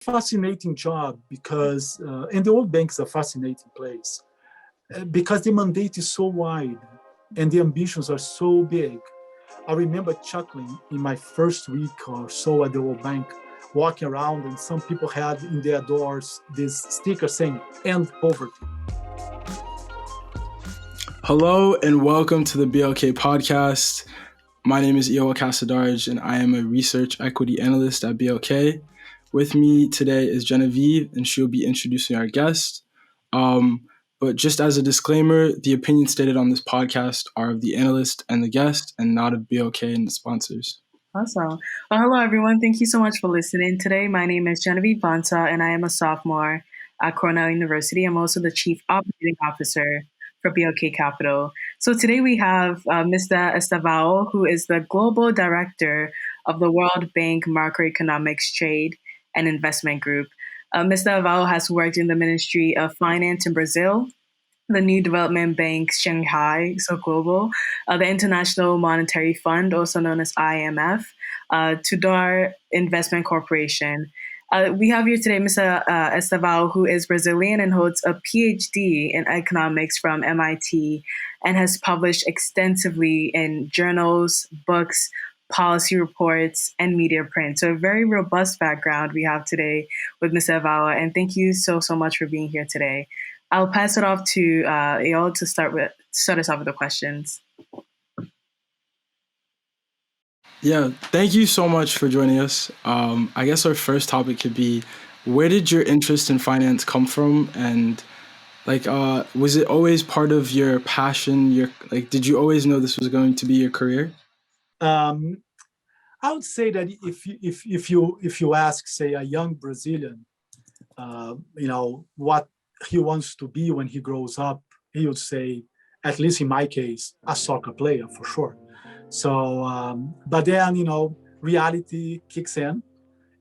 fascinating job because, and the World Bank is a fascinating place because the mandate is so wide and the ambitions are so big. I remember chuckling in my first week or so at the World Bank, walking around, and some people had in their doors this sticker saying, "End poverty." Hello and welcome to the BLK podcast. My name is Iowa Casadarge and I am a research equity analyst at BLK. With me today is Genevieve and she'll be introducing our guest. But just as a disclaimer, the opinions stated on this podcast are of the analyst and the guest and not of BLK and the sponsors. Awesome. Well, hello, everyone. Thank you so much for listening. Today, my name is Genevieve Bonta, and I am a sophomore at Cornell University. I'm also the Chief Operating Officer for BLK Capital. So today we have Mr. Estevão, who is the Global Director of the World Bank Macroeconomics Trade and Investment Group. Mr. Estevão has worked in the Ministry of Finance in Brazil, the New Development Bank Shanghai, so global, the International Monetary Fund, also known as IMF, Tudor Investment Corporation. We have here today Mr. Estevão, who is Brazilian and holds a Ph.D. in economics from MIT and has published extensively in journals, books, policy reports, and media print. So a very robust background we have today with Mr. Estevão, and thank you so much for being here today. I'll pass it off to Eyal to start us off with the questions. Yeah, thank you so much for joining us. I guess our first topic could be, where did your interest in finance come from? And was it always part of your passion? Did you always know this was going to be your career? I would say that if you ask, say, a young Brazilian, what he wants to be when he grows up, he would say, at least in my case, a soccer player for sure. So, but then, reality kicks in.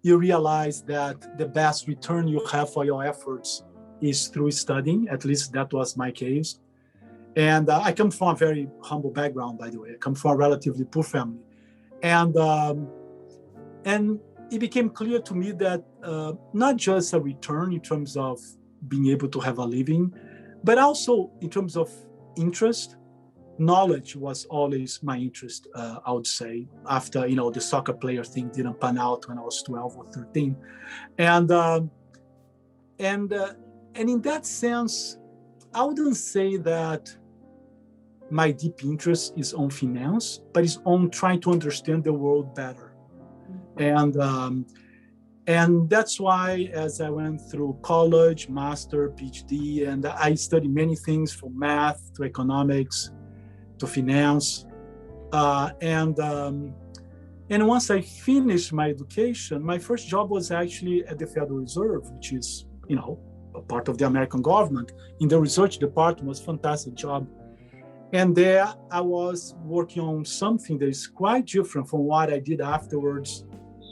You realize that the best return you have for your efforts is through studying. At least that was my case. And I come from a very humble background, by the way. I come from a relatively poor family. And it became clear to me that not just a return in terms of being able to have a living, but also in terms of interest. Knowledge was always my interest, I would say, after, the soccer player thing didn't pan out when I was 12 or 13. And in that sense, I wouldn't say that my deep interest is on finance, but it's on trying to understand the world better. And that's why, as I went through college, master, Ph.D., and I studied many things from math to economics to finance. And once I finished my education, my first job was actually at the Federal Reserve, which is, a part of the American government. In the research department, was a fantastic job. And there I was working on something that is quite different from what I did afterwards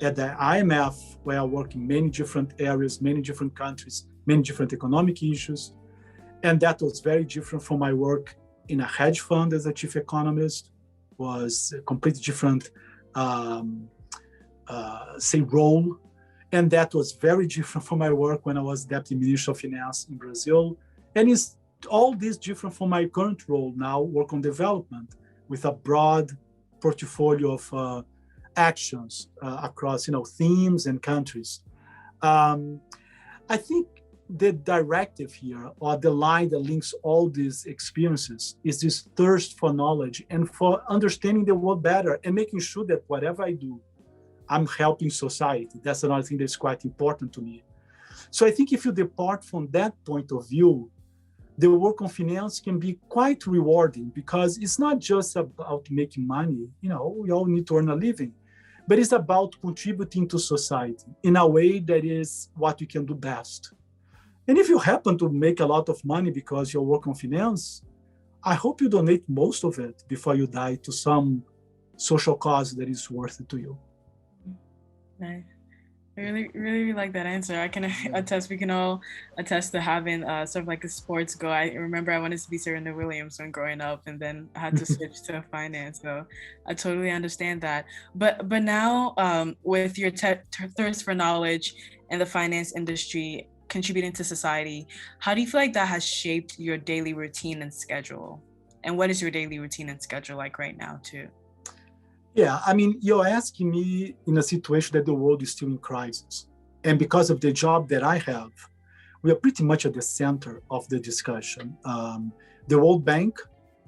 at the IMF, where I work in many different areas, many different countries, many different economic issues. And that was very different from my work in a hedge fund as a chief economist. Was a completely different, role. And that was very different from my work when I was Deputy Minister of Finance in Brazil. And it's all this different from my current role now, work on development, with a broad portfolio of actions across, themes and countries. I think the directive here, or the line that links all these experiences, is this thirst for knowledge and for understanding the world better and making sure that whatever I do, I'm helping society. That's another thing that's quite important to me. So I think if you depart from that point of view, the work on finance can be quite rewarding, because it's not just about making money. We all need to earn a living, but it's about contributing to society in a way that is what you can do best. And if you happen to make a lot of money because you work on finance, I hope you donate most of it before you die to some social cause that is worth it to you. Nice. I really, really like that answer. I can attest, we can all attest to having sort of like a sports goal. I remember I wanted to be Serena Williams when growing up, and then I had to switch to finance. So I totally understand that. But now, with your thirst for knowledge and the finance industry contributing to society, how do you feel like that has shaped your daily routine and schedule? And what is your daily routine and schedule like right now, too? Yeah, I mean, you're asking me in a situation that the world is still in crisis. And because of the job that I have, we are pretty much at the center of the discussion. The World Bank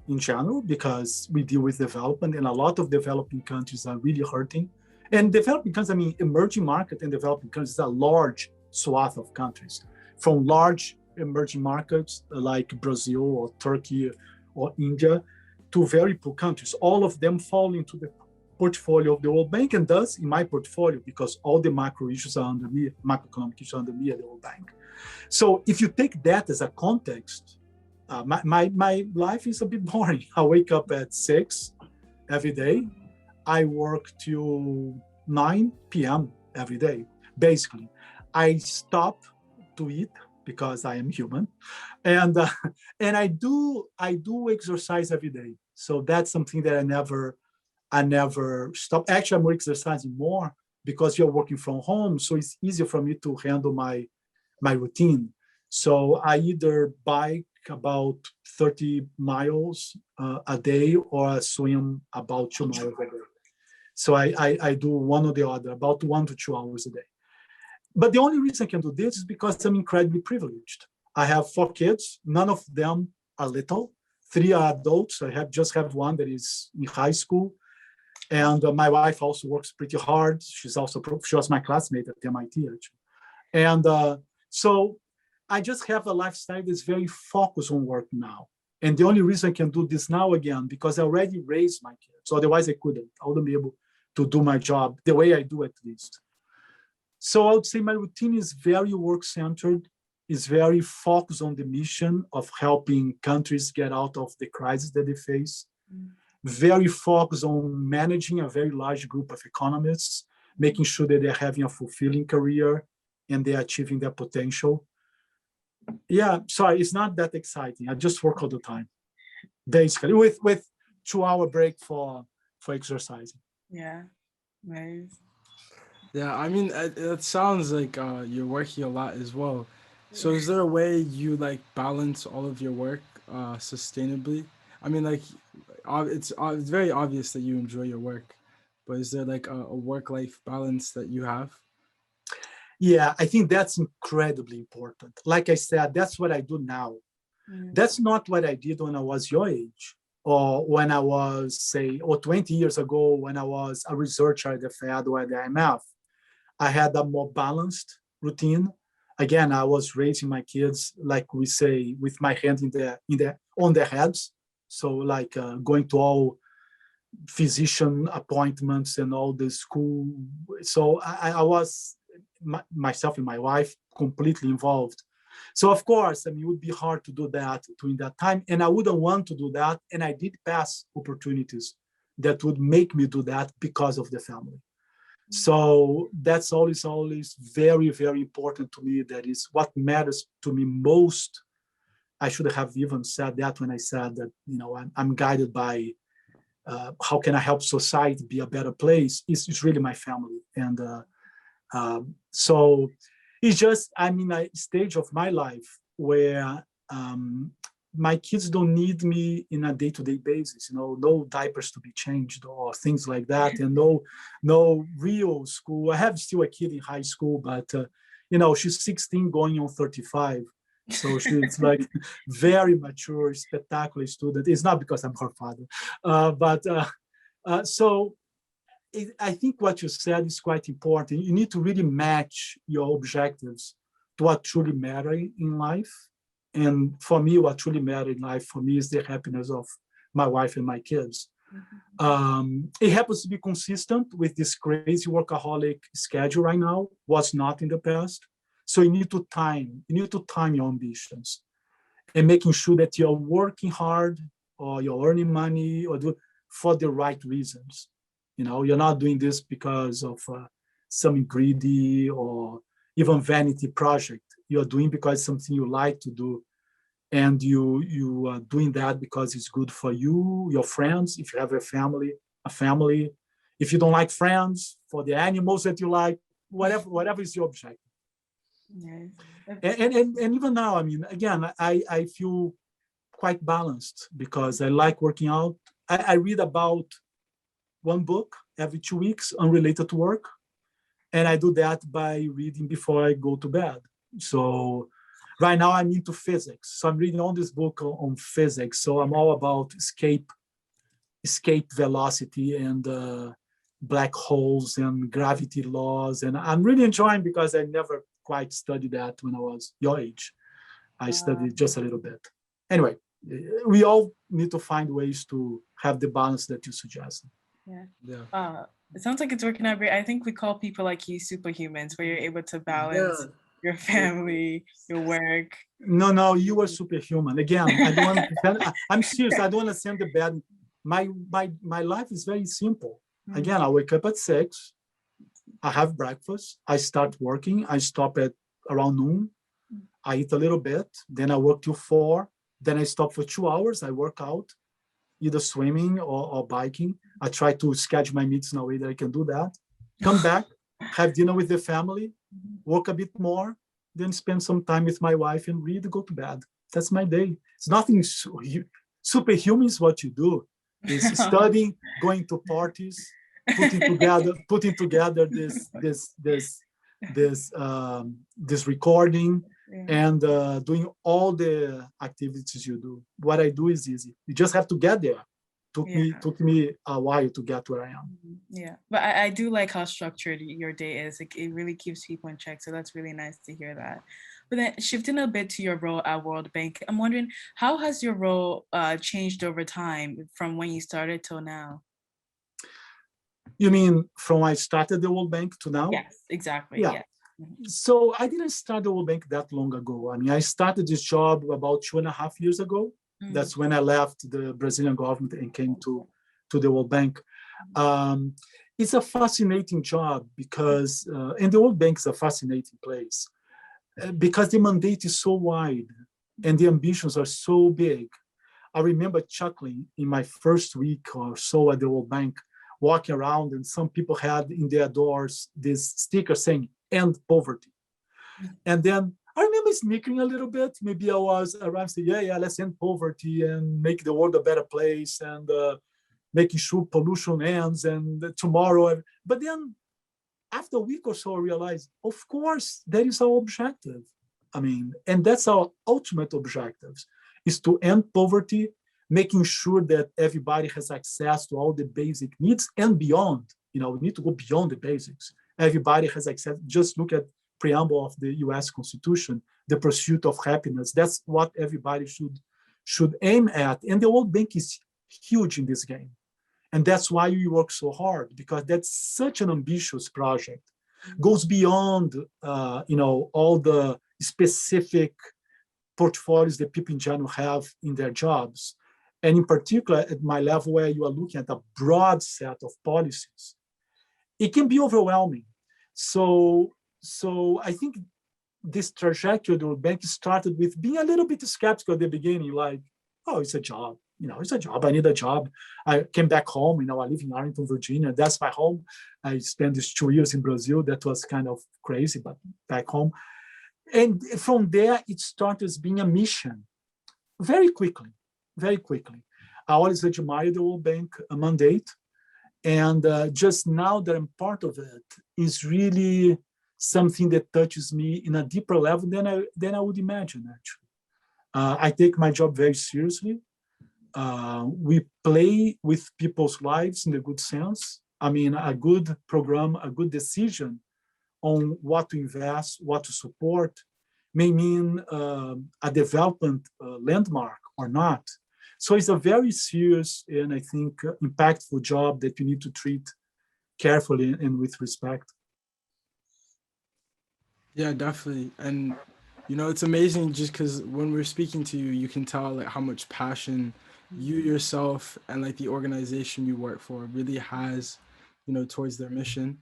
in general, because we deal with development, and a lot of developing countries are really hurting. And developing countries, I mean, emerging market and developing countries is a large swath of countries, from large emerging markets like Brazil or Turkey or India to very poor countries. All of them fall into the portfolio of the World Bank, and thus in my portfolio, because all the macro issues are under me, macroeconomic issues are under me at the World Bank. So if you take that as a context, my life is a bit boring. I wake up at 6 every day. I work till 9 p.m. every day. Basically, I stop to eat because I am human, and I do exercise every day. So that's something that I never stop. Actually, I'm exercising more because you're working from home, so it's easier for me to handle my routine. So I either bike about 30 miles a day, or I swim about 2 miles a day. So I do one or the other, about 1 to 2 hours a day. But the only reason I can do this is because I'm incredibly privileged. I have 4 kids. None of them are little. 3 are adults. I just have one that is in high school. And my wife also works pretty hard. She was my classmate at MIT, actually. And so I just have a lifestyle that's very focused on work now. And the only reason I can do this now again, because I already raised my kids. Otherwise, I couldn't. I wouldn't be able to do my job the way I do, at least. So I would say my routine is very work-centered, is very focused on the mission of helping countries get out of the crisis that they face. Very focused on managing a very large group of economists, making sure that they're having a fulfilling career and they're achieving their potential. Yeah, sorry, it's not that exciting. I just work all the time, basically, with 2-hour break for exercising. Yeah, nice. Yeah, I mean, it sounds like you're working a lot as well. So is there a way you like balance all of your work sustainably? I mean, like, it's very obvious that you enjoy your work, but is there like a work-life balance that you have? Yeah, I think that's incredibly important. Like I said, that's what I do now. That's not what I did when I was your age, or when I was, say, or 20 years ago when I was a researcher at the Fed or at the IMF. I had a more balanced routine. Again, I was raising my kids, like we say, with my hand on their heads. So like going to all physician appointments and all the school. So I was myself and my wife completely involved. So of course, I mean, it would be hard to do that during that time, and I wouldn't want to do that. And I did pass opportunities that would make me do that because of the family. So that's always very, very important to me. That is what matters to me most. I should have even said that when I said that, I'm guided by how can I help society be a better place. It's really my family. And so it's just, I'm in a stage of my life where my kids don't need me in a day-to-day basis, no diapers to be changed or things like that, and no real school. I have still a kid in high school, but she's 16 going on 35. So she's like very mature, spectacular student. It's not because I'm her father, so I think what you said is quite important. You need to really match your objectives to what truly matters in life. And for me, what truly matters in life for me is the happiness of my wife and my kids. It happens to be consistent with this crazy workaholic schedule right now, was not in the past. So you need to time your ambitions and making sure that you're working hard or you're earning money or for the right reasons. You're not doing this because of some greedy or even vanity project. You're doing because it's something you like to do, and you are doing that because it's good for you, your friends, if you have a family. If you don't like friends, for the animals that you like, whatever is your objective. Yes. And even now, I mean, again, I feel quite balanced because I like working out. I read about one book every 2 weeks unrelated to work. And I do that by reading before I go to bed. So right now I'm into physics. So I'm reading all this book on physics. So I'm all about escape velocity and black holes and gravity laws. And I'm really enjoying because I never quite studied that when I was your age. I studied just a little bit. Anyway, we all need to find ways to have the balance that you suggested. Yeah. It sounds like it's working out great. I think we call people like you superhumans, where you're able to balance your family, your work. No, you are superhuman. Again, I don't want to. I'm serious. I don't want to send the bad. My life is very simple. Again, I wake up at 6. I have breakfast. I start working. I stop at around noon. I eat a little bit. Then I work till 4. Then I stop for 2 hours. I work out, either swimming or biking. I try to schedule my meetings in a way that I can do that. Come back, have dinner with the family, work a bit more, then spend some time with my wife and read, go to bed. That's my day. It's nothing superhuman is what you do. It's studying, going to parties, putting together this recording, and doing all the activities you do. What I do is easy. You just have to get there. Took me a while to get where I am. Yeah, but I do like how structured your day is. It really keeps people in check. So that's really nice to hear that. But then shifting a bit to your role at World Bank, I'm wondering, how has your role changed over time from when you started till now? You mean from when I started the World Bank to now? Yes, exactly. Yeah. Yes. So I didn't start the World Bank that long ago. I mean, I started this job about 2.5 years ago. That's when I left the Brazilian government and came to the World Bank. It's a fascinating job because, and the World Bank is a fascinating place because the mandate is so wide and the ambitions are so big. I remember chuckling in my first week or so at the World Bank, walking around, and some people had in their doors this sticker saying, "End poverty." And then I remember snickering a little bit. Maybe I was around saying, yeah, let's end poverty and make the world a better place and making sure pollution ends and tomorrow. But then after a week or so, I realized, of course, that is our objective. I mean, and that's our ultimate objectives, is to end poverty, making sure that everybody has access to all the basic needs and beyond. You know, we need to go beyond the basics. Everybody has access. Just look at preamble of the US Constitution, the pursuit of happiness. That's what everybody should aim at. And the World Bank is huge in this game. And that's why we work so hard, because that's such an ambitious project. Goes beyond, all the specific portfolios that people in general have in their jobs. And in particular, at my level, where you are looking at a broad set of policies, it can be overwhelming. So I think this trajectory of the World Bank started with being a little bit skeptical at the beginning, like, oh, it's a job. It's a job. I need a job. I came back home. I live in Arlington, Virginia. That's my home. I spent these 2 years in Brazil. That was kind of crazy, but back home. And from there, it started as being a mission very quickly. I always admired the World Bank mandate. And just now that I'm part of it is really something that touches me in a deeper level than I would imagine, actually. I take my job very seriously. We play with people's lives in the good sense. I mean, a good program, a good decision on what to invest, what to support, may mean a development landmark or not. So it's a very serious and I think impactful job that you need to treat carefully and with respect. Yeah, definitely. And, it's amazing just because when we're speaking to you, you can tell like how much passion you yourself and like the organization you work for really has, towards their mission.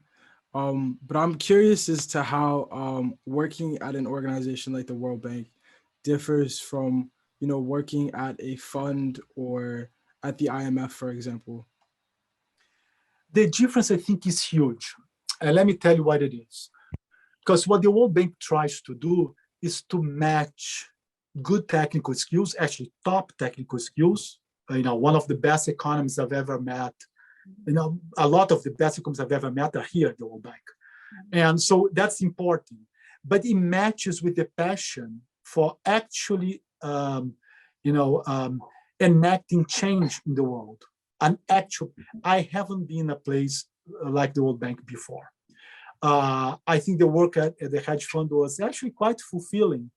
But I'm curious as to how working at an organization like the World Bank differs from, working at a fund or at the IMF, for example. The difference, I think, is huge. And let me tell you what it is. Because what the World Bank tries to do is to match good technical skills, actually top technical skills. One of the best economists I've ever met, a lot of the best economists I've ever met are here at the World Bank. And so that's important. But it matches with the passion for actually, enacting change in the world. I haven't been in a place like the World Bank before. I think the work at the hedge fund was actually quite fulfilling.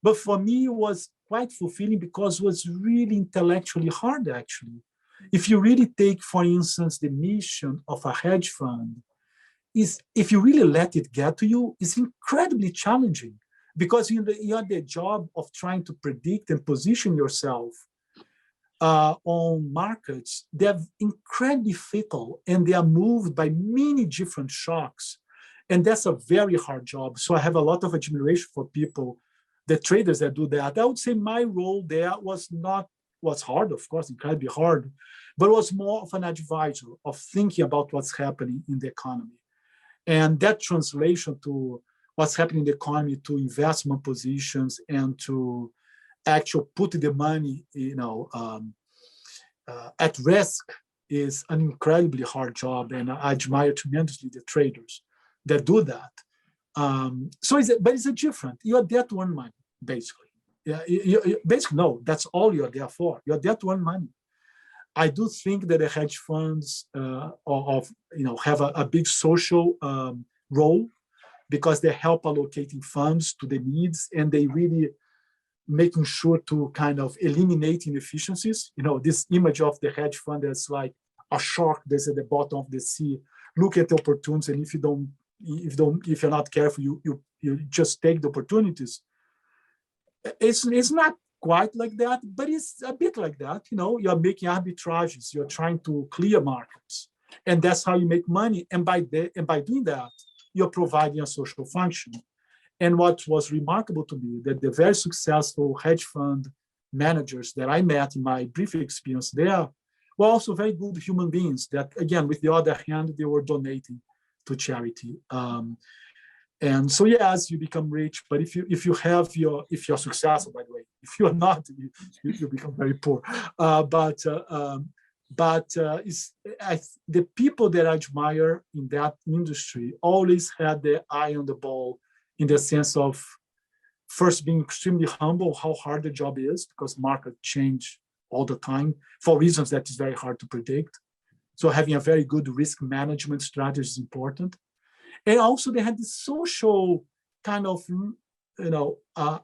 But for me, it was quite fulfilling because it was really intellectually hard, actually. If you really take, for instance, the mission of a hedge fund, if you really let it get to you, it's incredibly challenging because you have the job of trying to predict and position yourself on markets. They're incredibly fickle and they are moved by many different shocks. And that's a very hard job. So I have a lot of admiration for people, the traders that do that. I would say my role there was hard, of course, incredibly hard, but was more of an advisor of thinking about what's happening in the economy. And that translation to what's happening in the economy, to investment positions, and to actually put the money, at risk is an incredibly hard job. And I admire tremendously the traders that do that. But it's a different. You're there to earn money, basically. Basically, no, that's all you're there for. You're there to earn money. I do think that the hedge funds have a big social role because they help allocating funds to the needs and they really making sure to kind of eliminate inefficiencies. This image of the hedge fund that's like a shark that's at the bottom of the sea. Look at the opportunities, and if you're not careful, you just take the opportunities. It's not quite like that, but it's a bit like that. You're making arbitrages, you're trying to clear markets, and that's how you make money. And by doing that, you're providing a social function. And what was remarkable to me that the very successful hedge fund managers that I met in my brief experience there were also very good human beings that, again, with the other hand, they were donating to charity. And so, yes, you become rich, but if you're successful, by the way, if you're not, you become very poor. The people that I admire in that industry always had their eye on the ball in the sense of first being extremely humble how hard the job is because markets change all the time for reasons that is very hard to predict. So having a very good risk management strategy is important. And also they had this social kind of,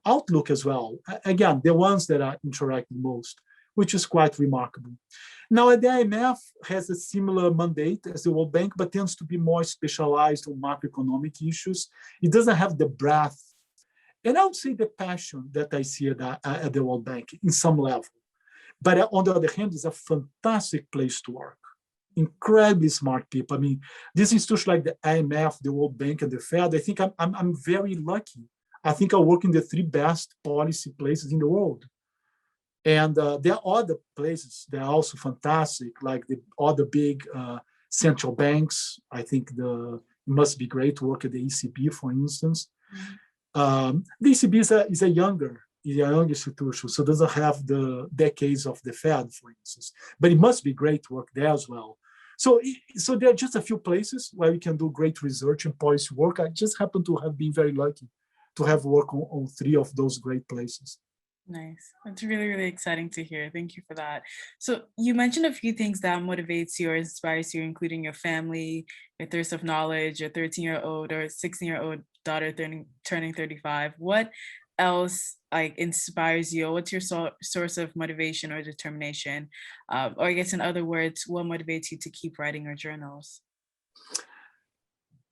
outlook as well. Again, the ones that are interacting most, which is quite remarkable. Now, the IMF has a similar mandate as the World Bank, but tends to be more specialized on macroeconomic issues. It doesn't have the breadth, and I would say the passion that I see at the World Bank in some level. But on the other hand, it's a fantastic place to work. Incredibly smart people. I mean, these institutions like the IMF, the World Bank, and the Fed, I think I'm very lucky. I think I work in the three best policy places in the world. And there are other places that are also fantastic, like the other big central banks. I think it must be great to work at the ECB, for instance. The ECB is a younger institution, so it doesn't have the decades of the Fed, for instance. But it must be great to work there as well. So there are just a few places where we can do great research and policy work. I just happen to have been very lucky to have worked on three of those great places. Nice. That's really, really exciting to hear. Thank you for that. So you mentioned a few things that motivates you or inspires you, including your family, your thirst of knowledge, your 13-year-old or 16-year-old daughter turning 35. What else inspires you? What's your source of motivation or determination? Or I guess in other words, what motivates you to keep writing your journals?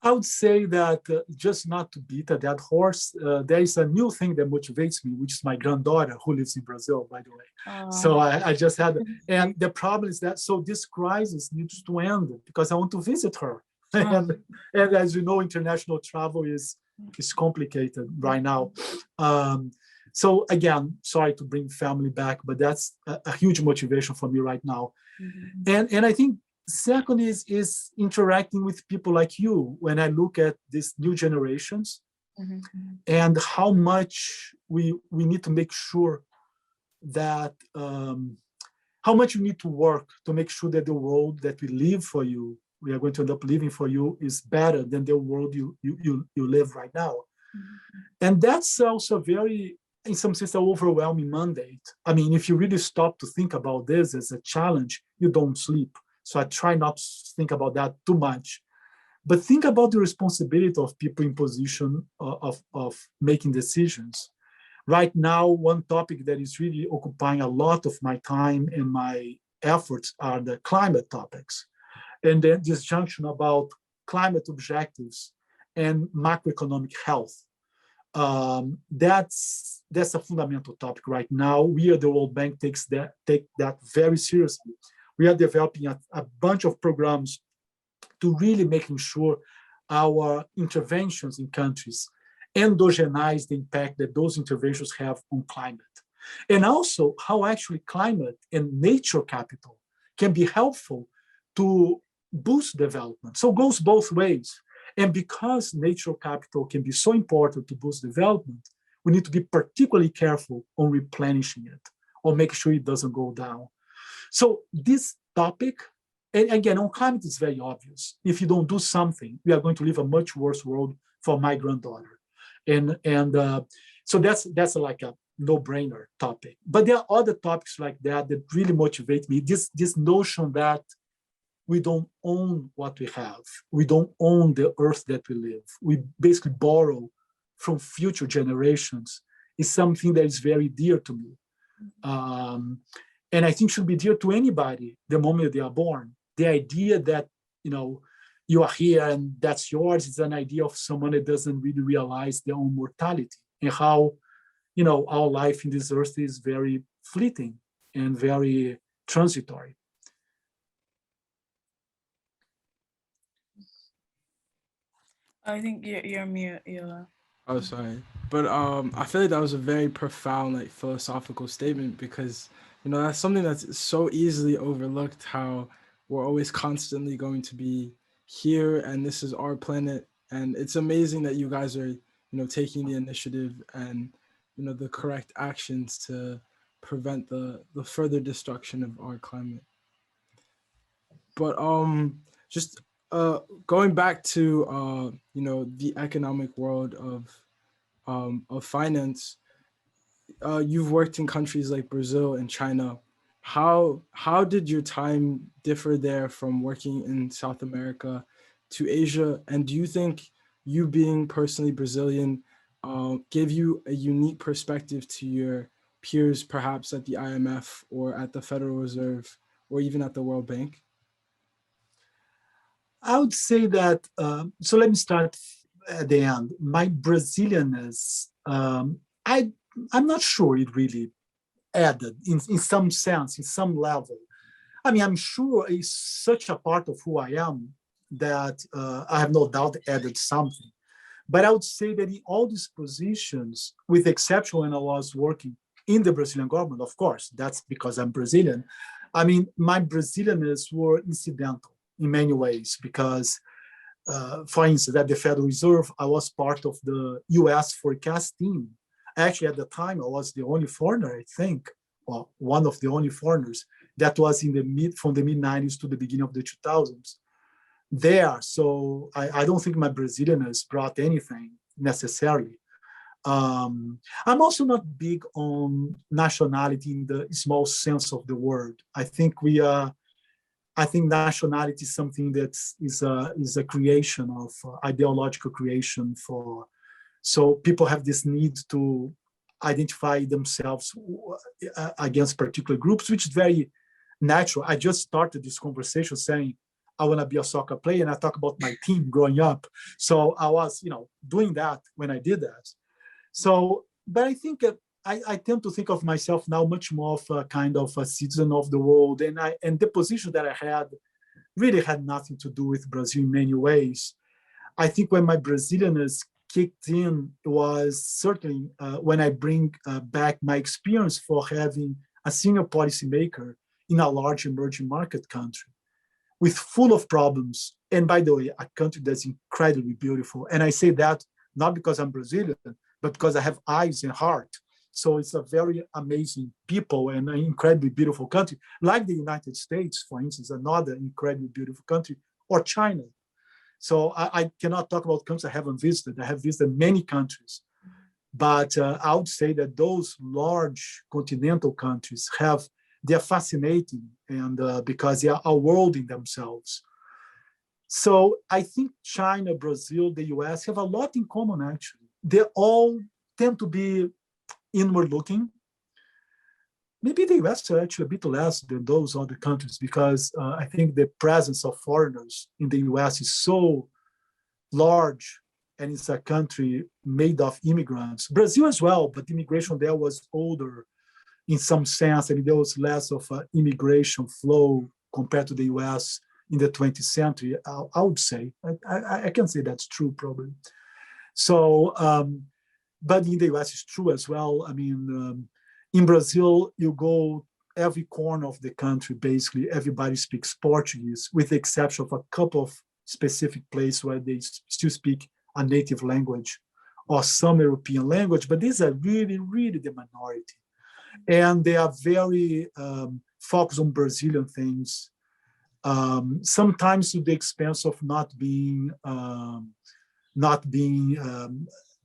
I would say that just not to beat a dead horse, there is a new thing that motivates me, which is my granddaughter who lives in Brazil, by the way. So I just had, and the problem is that, so this crisis needs to end because I want to visit her. and as you know, international travel is complicated right now. So again, sorry to bring family back, but that's a huge motivation for me right now. And I think second is interacting with people like you. When I look at these new generations and how much we need to make sure that how much you need to work to make sure that the world that we live for you, we are going to end up living for you, is better than the world you live right now. And that's also very, in some sense, an overwhelming mandate. I mean, if you really stop to think about this as a challenge, you don't sleep. So I try not to think about that too much. But think about the responsibility of people in position of making decisions. Right now, one topic that is really occupying a lot of my time and my efforts are the climate topics. And then this junction about climate objectives and macroeconomic health. That's a fundamental topic right now. We at the World Bank take that very seriously. We are developing a bunch of programs to really making sure our interventions in countries endogenize the impact that those interventions have on climate. And also how actually climate and nature capital can be helpful to boost development. So it goes both ways. And because nature capital can be so important to boost development, we need to be particularly careful on replenishing it or make sure it doesn't go down. So this topic, and again, on climate, it's very obvious. If you don't do something, we are going to live a much worse world for my granddaughter. And so that's like a no-brainer topic. But there are other topics like that that really motivate me. This notion that we don't own what we have. We don't own the earth that we live. We basically borrow from future generations is something that is very dear to me. And I think should be dear to anybody the moment they are born. The idea that, you are here and that's yours is an idea of someone that doesn't really realize their own mortality and how, our life in this earth is very fleeting and very transitory. I think you're mute, Yola. Oh, sorry. But I feel like that was a very profound, philosophical statement because, that's something that's so easily overlooked, how we're always constantly going to be here and this is our planet. And it's amazing that you guys are, taking the initiative and, the correct actions to prevent the further destruction of our climate. But just going back to the economic world of finance, you've worked in countries like Brazil and China. How did your time differ there from working in South America to Asia? And do you think you being personally Brazilian gave you a unique perspective to your peers, perhaps at the IMF or at the Federal Reserve or even at the World Bank? I would say that, so let me start at the end. My Brazilianness, I'm not sure it really added in some sense, in some level. I mean, I'm sure it's such a part of who I am that I have no doubt added something. But I would say that in all these positions, with the exception when I was working in the Brazilian government, of course, that's because I'm Brazilian. I mean, my Brazilianness were incidental in many ways because, for instance, at the Federal Reserve, I was part of the US forecast team. Actually, at the time, I was the only foreigner, I think, well, one of the only foreigners that was from the mid-90s to the beginning of the 2000s there. So I don't think my Brazilianness brought anything necessarily. I'm also not big on nationality in the small sense of the word. I think nationality is something that is a creation of ideological creation so people have this need to identify themselves against particular groups, which is very natural. I just started this conversation saying, I want to be a soccer player, and I talk about my team growing up. So I was, doing that when I did that. So, but I think I tend to think of myself now much more of a kind of a citizen of the world, and the position that I had really had nothing to do with Brazil in many ways. I think when my Brazilianness kicked in was certainly when I bring back my experience for having a senior policymaker in a large emerging market country with full of problems. And by the way, a country that's incredibly beautiful. And I say that not because I'm Brazilian, but because I have eyes and heart. So it's a very amazing people and an incredibly beautiful country, like the United States, for instance, another incredibly beautiful country, or China. So I cannot talk about countries I haven't visited. I have visited many countries. But I would say that those large continental countries they're fascinating, and because they are a world in themselves. So I think China, Brazil, the US have a lot in common, actually. They all tend to be inward looking. Maybe the US are actually a bit less than those other countries because I think the presence of foreigners in the US is so large, and it's a country made of immigrants. Brazil as well, but immigration there was older in some sense, and there was less of an immigration flow compared to the US in the 20th century, I would say. I can say that's true, probably. So, but in the US, it's true as well. I mean, in Brazil, you go every corner of the country, basically, everybody speaks Portuguese, with the exception of a couple of specific places where they still speak a native language or some European language, but these are really, really the minority. And they are very focused on Brazilian things, sometimes to the expense of not being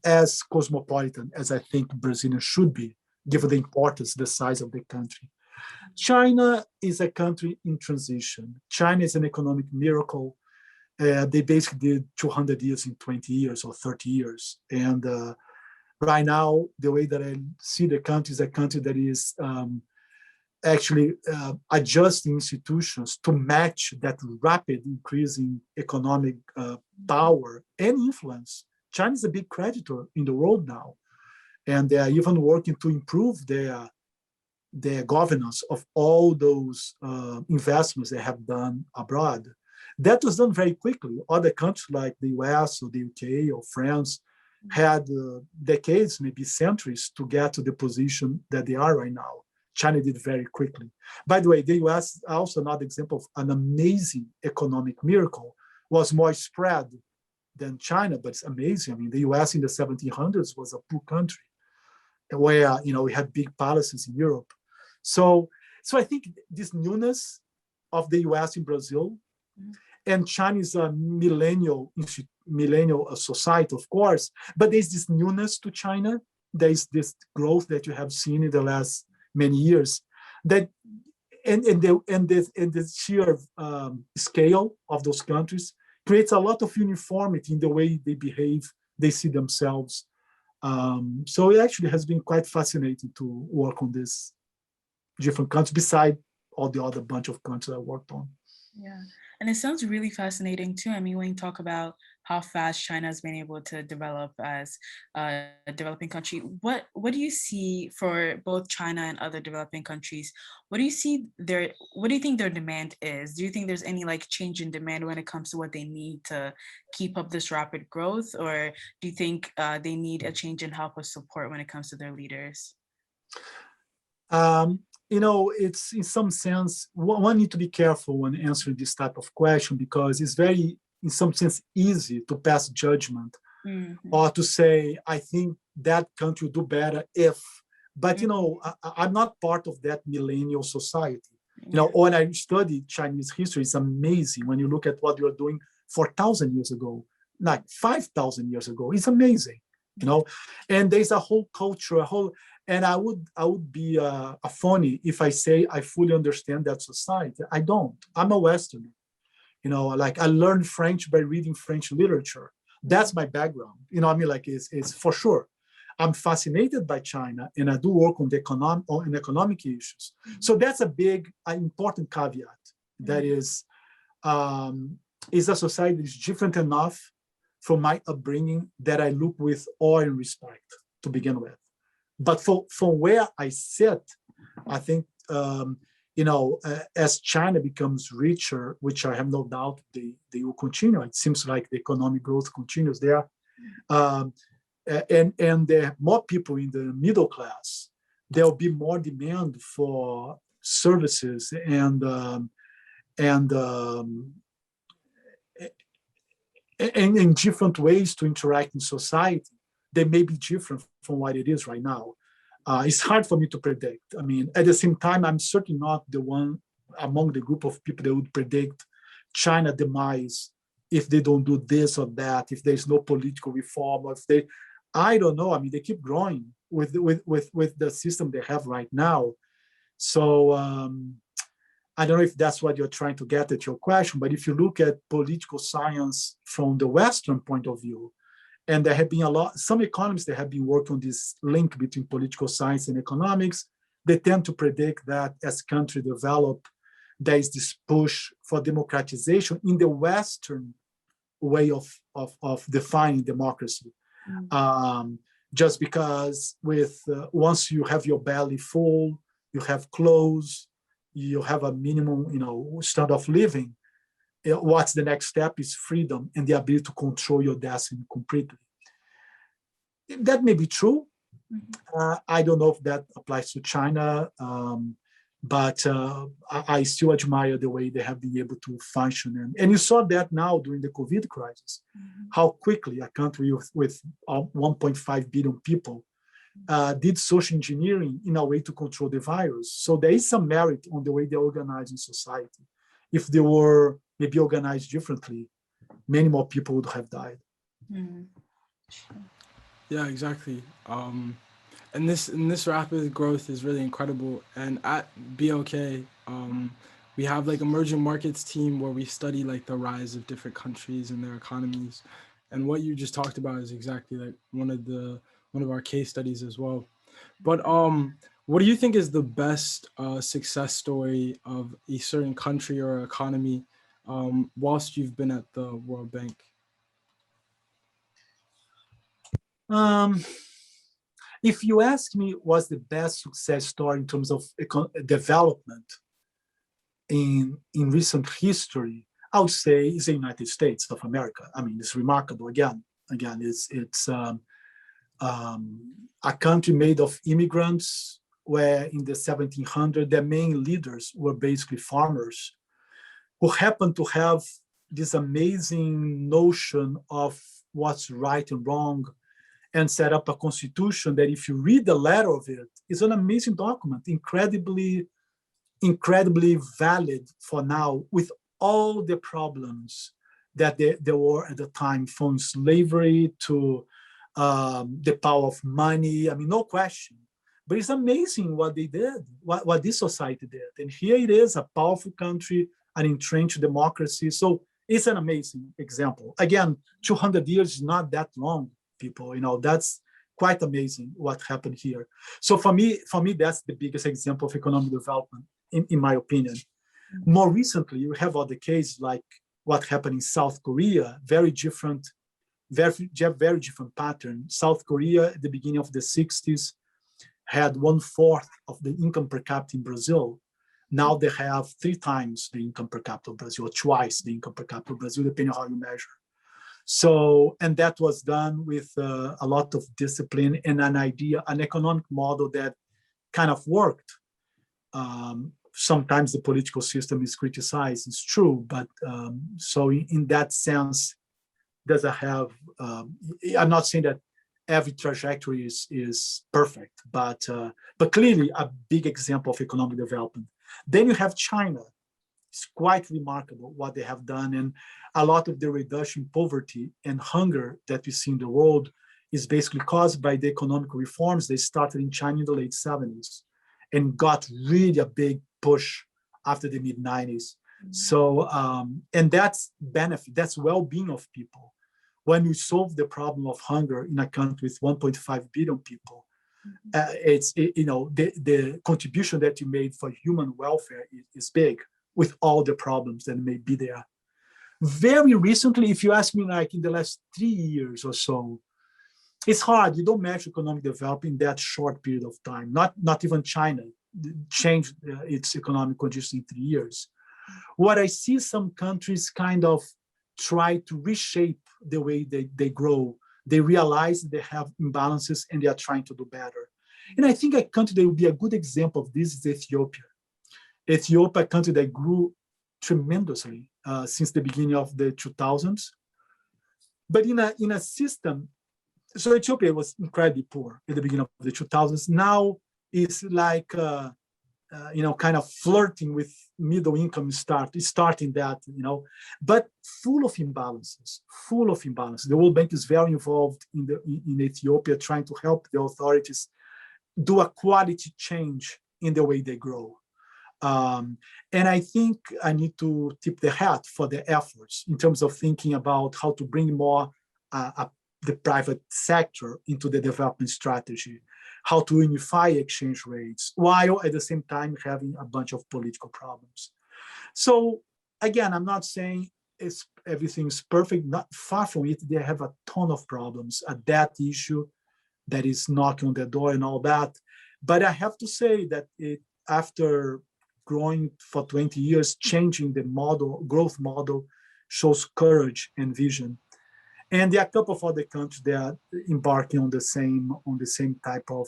as cosmopolitan as I think Brazilians should be, given the importance, the size of the country. China is a country in transition. China is an economic miracle. They basically did 200 years in 20 years or 30 years. And right now, the way that I see the country is a country that is actually adjusting institutions to match that rapid increase in economic power and influence. China is a big creditor in the world now. And they are even working to improve their governance of all those investments they have done abroad. That was done very quickly. Other countries like the US or the UK or France had decades, maybe centuries, to get to the position that they are right now. China did very quickly. By the way, the US, also another example of an amazing economic miracle, was more spread than China, but it's amazing. I mean, the US in the 1700s was a poor country where, we had big palaces in Europe. So I think this newness of the US in Brazil, and China is a millennial society, of course, but there's this newness to China. There's this growth that you have seen in the last many years, that and the sheer scale of those countries creates a lot of uniformity in the way they behave, they see themselves. So it actually has been quite fascinating to work on this different countries, beside all the other bunch of countries I worked on. Yeah. And it sounds really fascinating too. I mean, when you talk about how fast China has been able to develop as a developing country, what do you see for both China and other developing countries? What do you think their demand is? Do you think there's any change in demand when it comes to what they need to keep up this rapid growth? Or do you think they need a change in help or support when it comes to their leaders? It's in some sense, one need to be careful when answering this type of question, because it's very, in some sense, easy to pass judgment or to say, I think that country will do better if, but, I'm not part of that millennial society. When I study Chinese history, it's amazing when you look at what you were doing 4,000 years ago, like 5,000 years ago. It's amazing, and there's a whole culture, and I would be a phony if I say I fully understand that society. I don't. I'm a Westerner. I learned French by reading French literature. That's my background. It's for sure. I'm fascinated by China, and I do work on economic issues. So that's a big, important caveat. That is a society that is different enough from my upbringing that I look with awe and respect to begin with. But from where I sit, I think as China becomes richer, which I have no doubt they will continue. It seems like the economic growth continues there. And there are more people in the middle class, there will be more demand for services and in different ways to interact in society. They may be different from what it is right now. It's hard for me to predict. I mean, at the same time, I'm certainly not the one among the group of people that would predict China demise if they don't do this or that, if there's no political reform, or if they, I don't know. I mean, they keep growing with the system they have right now. So I don't know if that's what you're trying to get at your question, but if you look at political science from the Western point of view, and there have been some economists that have been working on this link between political science and economics, they tend to predict that as countries develop, there is this push for democratization in the Western way of defining democracy. Just because once you have your belly full, you have clothes, you have a minimum, standard of living. What's the next step is freedom and the ability to control your destiny completely. That may be true. I don't know if that applies to China, but I still admire the way they have been able to function. And you saw that now during the COVID crisis, how quickly a country with 1.5 billion people did social engineering in a way to control the virus. So there is some merit on the way they're organized in society. If they were maybe organized differently, many more people would have died. Yeah, exactly. And this rapid growth is really incredible. And at BLK, we have like emerging markets team where we study like the rise of different countries and their economies. And what you just talked about is exactly like one of our case studies as well. But what do you think is the best success story of a certain country or economy whilst you've been at the World Bank? If you ask me what's the best success story in terms of development in recent history, I would say it's the United States of America. I mean, it's remarkable. Again, it's a country made of immigrants where in the 1700s, their main leaders were basically farmers who happened to have this amazing notion of what's right and wrong, and set up a constitution that if you read the letter of it, it's an amazing document, incredibly valid for now, with all the problems that there were at the time, from slavery to the power of money. I mean, no question. But it's amazing what they did, what this society did. And here it is, a powerful country, an entrenched democracy. So it's an amazing example. Again, 200 years is not that long, people. That's quite amazing what happened here. So for me, that's the biggest example of economic development, in my opinion. More recently, you have other cases like what happened in South Korea, very different pattern. South Korea at the beginning of the 60s had 1/4 of the income per capita in Brazil. Now they have 3 times the income per capita of Brazil, or twice the income per capita of Brazil, depending on how you measure. So, and that was done with a lot of discipline and an economic model that kind of worked. Sometimes the political system is criticized, it's true, but so in that sense, does it have, I'm not saying that every trajectory is perfect, but clearly a big example of economic development. Then you have China. It's quite remarkable what they have done, and a lot of the reduction in poverty and hunger that we see in the world is basically caused by the economic reforms they started in China in the late 70s and got really a big push after the mid 90s. So, and that's benefit, that's well-being of people. When you solve the problem of hunger in a country with 1.5 billion people, the contribution that you made for human welfare is big, with all the problems that may be there. Very recently, if you ask me, like in the last 3 years or so, it's hard. You don't measure economic development in that short period of time. Not even China changed its economic conditions in 3 years. What I see some countries kind of try to reshape the way they grow. They realize they have imbalances and they are trying to do better. And I think a country that would be a good example of this is Ethiopia. Ethiopia, a country that grew tremendously since the beginning of the 2000s. But in a system, so Ethiopia was incredibly poor at the beginning of the 2000s. Now it's like, kind of flirting with middle income starting that, but full of imbalances. The World Bank is very involved in Ethiopia, trying to help the authorities do a quality change in the way they grow. And I think I need to tip the hat for the efforts in terms of thinking about how to bring more the private sector into the development strategy, how to unify exchange rates, while at the same time having a bunch of political problems. So again, I'm not saying everything's perfect, not far from it. They have a ton of problems, a debt issue that is knocking on the door and all that. But I have to say that after growing for 20 years, changing the growth model shows courage and vision. And there are a couple of other countries that are embarking on the same type of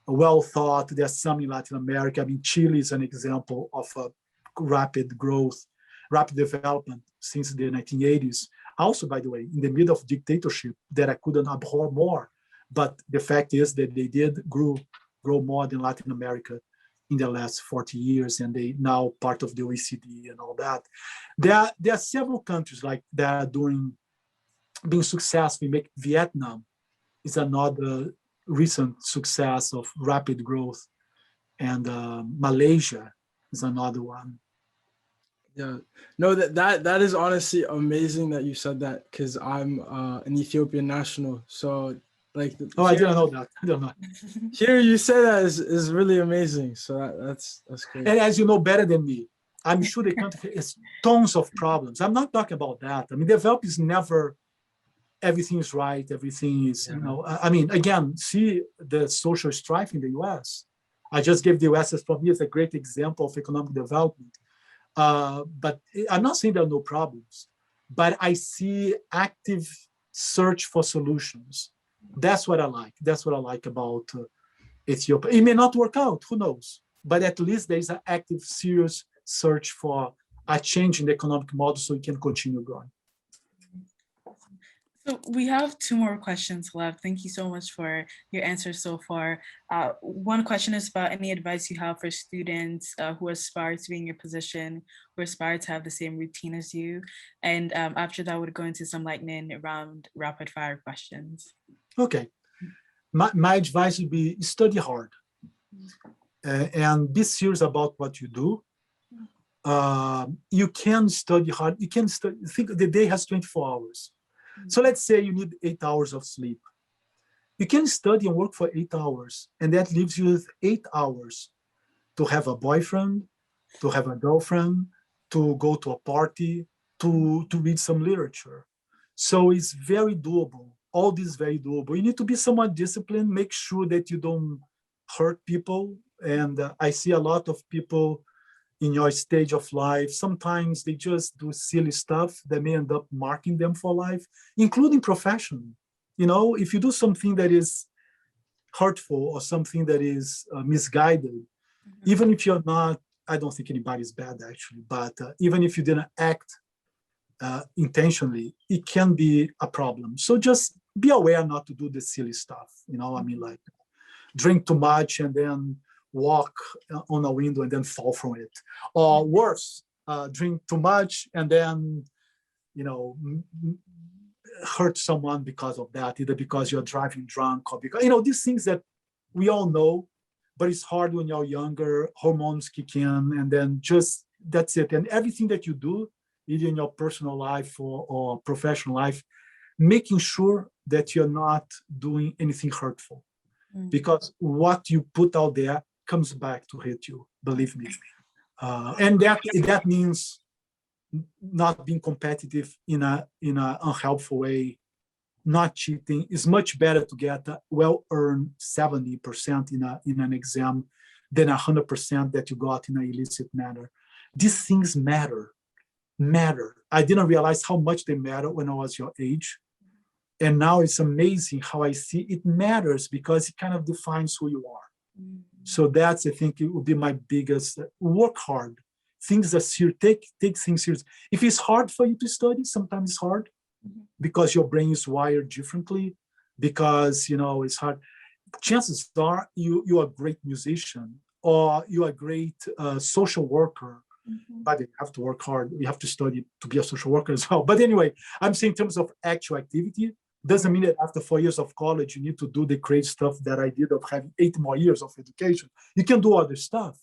well thought. There's some in Latin America. I mean, Chile is an example of a rapid development since the 1980s. Also, by the way, in the middle of dictatorship that I couldn't abhor more. But the fact is that they did grow more than Latin America in the last 40 years, and they now part of the OECD and all that. There are several countries like that are being successful. Vietnam is another recent success of rapid growth, and Malaysia is another one. Yeah, no, that is honestly amazing that you said that, because I'm an Ethiopian national. So like, I didn't know that. I don't know. Here you say that is really amazing. So that's great. And as you know better than me, I'm sure the country has tons of problems. I'm not talking about that. I mean, development is never everything is right. Everything is, I mean, again, see the social strife in the US. I just gave the US as for me as a great example of economic development. But I'm not saying there are no problems, but I see active search for solutions. That's what I like. That's what I like about Ethiopia. It may not work out, who knows? But at least there is an active, serious search for a change in the economic model so we can continue growing. So we have 2 more questions left. Thank you so much for your answers so far. One question is about any advice you have for students who aspire to be in your position, who aspire to have the same routine as you. And after that, we'll go into some lightning round rapid fire questions. Okay. My advice would be study hard and be serious about what you do. You can study hard. You can think the day has 24 hours. So let's say you need 8 hours of sleep. You can study and work for 8 hours, and that leaves you with 8 hours to have a boyfriend, to have a girlfriend, to go to a party, to read some literature. So it's very doable. All this is very doable. You need to be somewhat disciplined, make sure that you don't hurt people. And I see a lot of people in your stage of life, sometimes they just do silly stuff that may end up marking them for life, including professionally. If you do something that is hurtful or something that is misguided, even if you're not, I don't think anybody's bad actually, but even if you didn't act intentionally, it can be a problem. So just be aware not to do the silly stuff. I mean, like drink too much and then walk on a window and then fall from it, or worse, drink too much and then hurt someone because of that, either because you're driving drunk or because these things that we all know, but it's hard when you're younger. Hormones kick in, and then just that's it. And everything that you do, either in your personal life or professional life, making sure that you're not doing anything hurtful, because what you put out there comes back to hit you, believe me. And that means not being competitive in a unhelpful way, not cheating. It's much better to get a well-earned 70% in an exam than 100% that you got in an illicit manner. These things matter. I didn't realize how much they matter when I was your age. And now it's amazing how I see it matters because it kind of defines who you are. So that's, I think, it would be my biggest, work hard. Things are serious, take things serious. If it's hard for you to study, sometimes it's hard because your brain is wired differently, because, it's hard. Chances are you're a great musician or you're a great social worker, but you have to work hard. You have to study to be a social worker as well. But anyway, I'm saying in terms of actual activity, doesn't mean that after 4 years of college, you need to do the crazy stuff that I did of having 8 more years of education. You can do other stuff.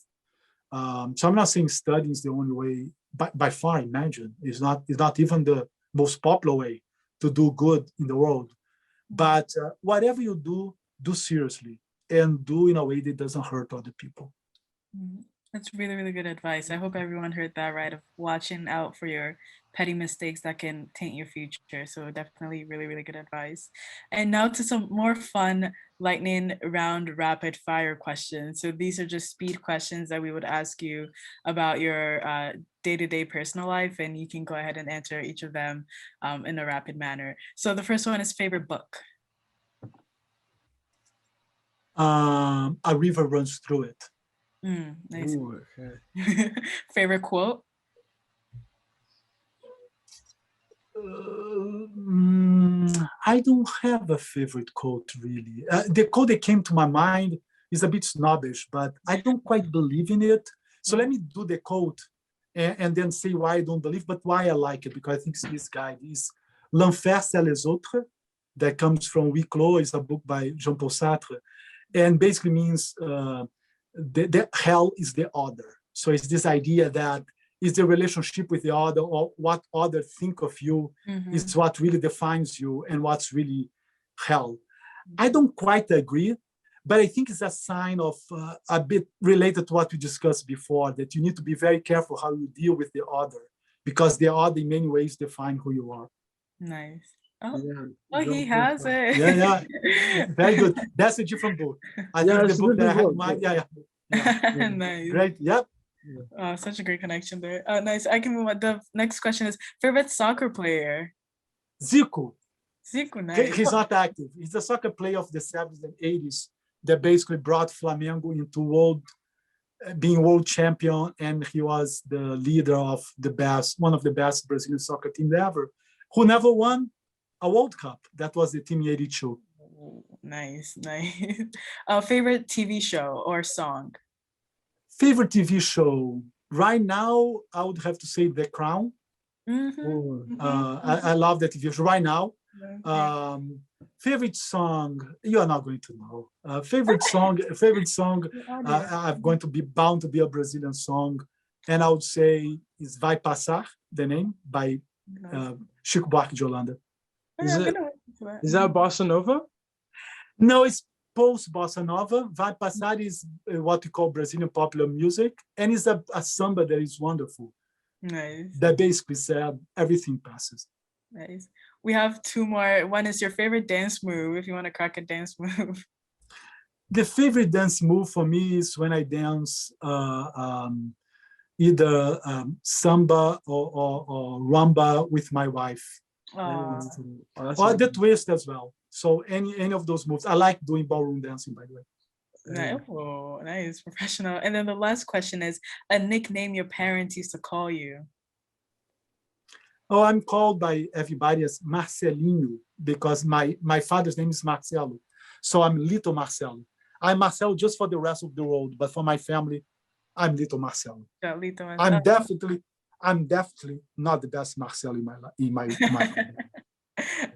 So I'm not saying studying is the only way, by far, imagine. It's not even the most popular way to do good in the world. But whatever you do seriously and do in a way that doesn't hurt other people. That's really, really good advice. I hope everyone heard that right, of watching out for your petty mistakes that can taint your future. So definitely really, really good advice. And now to some more fun lightning round rapid fire questions. So these are just speed questions that we would ask you about your day-to-day personal life, and you can go ahead and answer each of them in a rapid manner. So the first one is favorite book. A river runs through it. Nice. Ooh, okay. Favorite quote? I don't have a favorite quote, really. The quote that came to my mind is a bit snobbish, but I don't quite believe in it. So let me do the quote and then say why I don't believe, but why I like it, because I think this guy is L'Enfer c'est les autres, that comes from Huis Clos, is a book by Jean-Paul Sartre, and basically means the hell is the other. So it's this idea that is the relationship with the other, or what others think of you is what really defines you and what's really hell. I don't quite agree, but I think it's a sign of a bit related to what we discussed before, that you need to be very careful how you deal with the other, because the other in many ways define who you are. Nice. Oh, Yeah, he has it. Yeah. Very good. That's a different book. I think the book that I have in mind. Yeah. Nice. Great. Yep. Such a great connection there. Nice. I can move on. The next question is favorite soccer player. Zico. Nice. He's not active. He's a soccer player of the 70s and 80s that basically brought Flamengo into being world champion, and he was the leader of one of the best Brazilian soccer teams ever, who never won a World Cup. That was the team in 82. Nice. Favorite TV show or song? Favorite TV show right now, I would have to say The Crown. I love that TV show right now. Favorite song, you are not going to know. Favorite song. I'm going to be bound to be a Brazilian song, and I would say is Vai Passar, the name, by Chico Buarque de Holanda. Is that Bossa Nova? No, it's post Bossa Nova. Vai Passar is what we call Brazilian popular music, and it's a samba that is wonderful. Nice. That basically said everything passes. Nice. We have 2 more. One is your favorite dance move, if you want to crack a dance move. The favorite dance move for me is when I dance either samba or rumba with my wife. Or the twist as well. So any of those moves. I like doing ballroom dancing, by the way. Oh, nice, professional. And then the last question is a nickname your parents used to call you. Oh, I'm called by everybody as Marcelinho, because my father's name is Marcello. So I'm Little Marcello. I'm Marcello just for the rest of the world, but for my family, I'm Little Marcello. Yeah, Little Marcello. I'm definitely not the best Marcello in my family.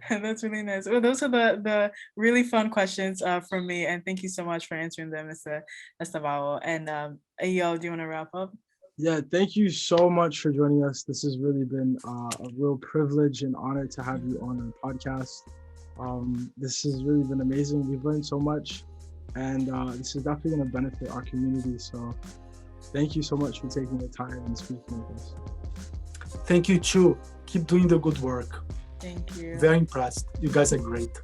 That's really nice. Well, those are the really fun questions from me, and thank you so much for answering them, Mr. Estevão. And Ayo, do you want to wrap up? Yeah, thank you so much for joining us. This has really been a real privilege and honor to have you on our podcast. This has really been amazing. We've learned so much, and this is definitely going to benefit our community. So thank you so much for taking the time and speaking with us. Thank you, too. Keep doing the good work. Thank you. Very impressed. You guys are great.